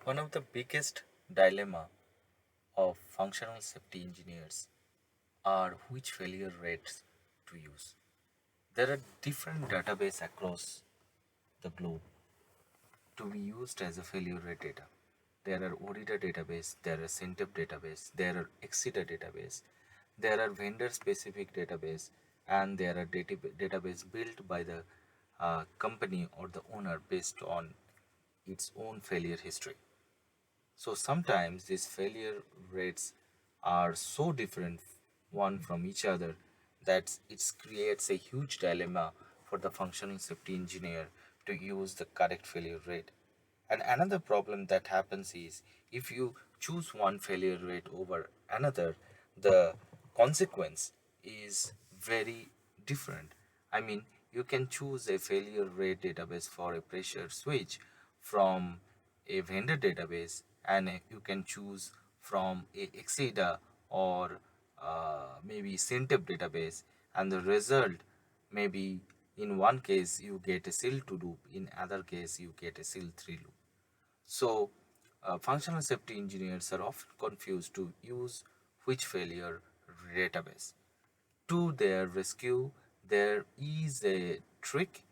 One of the biggest dilemma of functional safety engineers are which failure rates to use. There are different databases across the globe to be used as a failure rate data. There are OREDA database, there are SINTEF database, there are EXIDA database, there are vendor specific database, and there are database built by the company or the owner based on its own failure history. So sometimes these failure rates are so different one from each other that it creates a huge dilemma for the functional safety engineer to use the correct failure rate. And another problem that happens is if you choose one failure rate over another, the consequence is very different. I mean, you can choose a failure rate database for a pressure switch from a vendor database, and you can choose from a Exida or maybe SINTEF database, and the result maybe in one case you get a SIL 2 loop, in other case you get a SIL 3 loop. So functional safety engineers are often confused to use which failure database. To their rescue, there is a trick,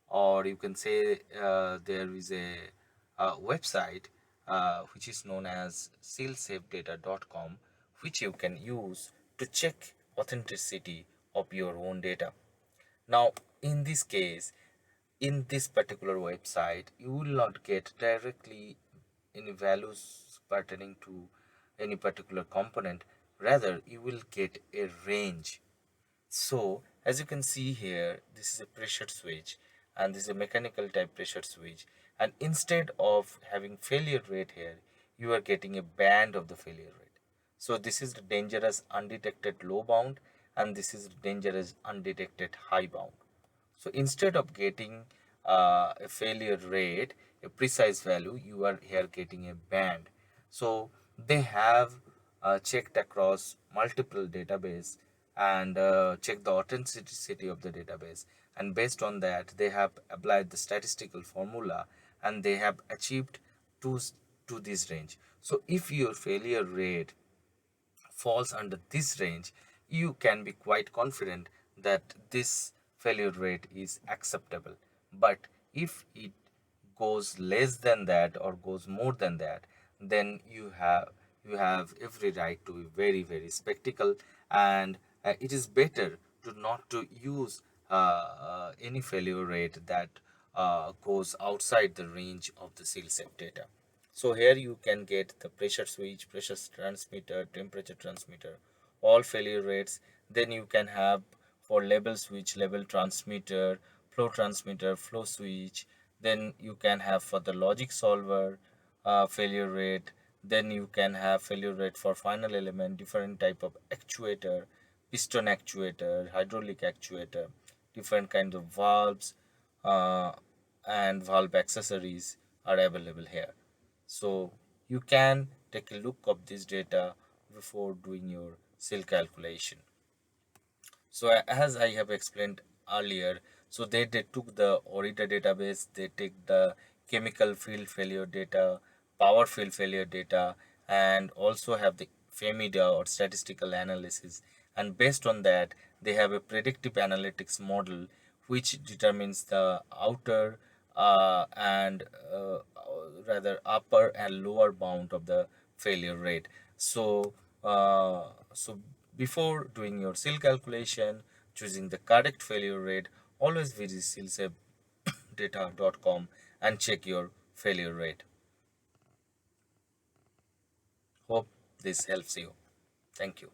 or you can say there is a website which is known as SilSafeData.com, which you can use to check authenticity of your own data. Now, in this case, in this particular website, you will not get directly any values pertaining to any particular component. Rather, you will get a range. So as you can see here, this is a pressure switch and this is a mechanical type pressure switch, and instead of having failure rate here, you are getting a band of the failure rate. So this is the dangerous undetected low bound, and this is the dangerous undetected high bound. So instead of getting a failure rate, a precise value, you are here getting a band. So they have checked across multiple database and checked the authenticity of the database, and based on that they have applied the statistical formula, and they have achieved to to this range. So if your failure rate falls under this range, you can be quite confident that this failure rate is acceptable. But if it goes less than that or goes more than that, then you have every right to be very spectacle, and it is better to not to use any failure rate that goes outside the range of the SIL-SAFE data. So here you can get the pressure switch, pressure transmitter, temperature transmitter, all failure rates. Then you can have for level switch, level transmitter, flow switch. Then you can have for the logic solver failure rate. Then you can have failure rate for final element, different type of actuator, piston actuator, hydraulic actuator, different kinds of valves, uh, and valve accessories are available here. So you can take a look of this data before doing your SIL calculation. So as I have explained earlier, so they took the OREDA database, they take the chemical field failure data, power field failure data, and also have the FEMIDA or statistical analysis. And based on that, they have a predictive analytics model which determines the outer and rather upper and lower bound of the failure rate. So before doing your SIL calculation, choosing the correct failure rate, always visit silsafedata.com and check your failure rate. Hope this helps you. Thank you.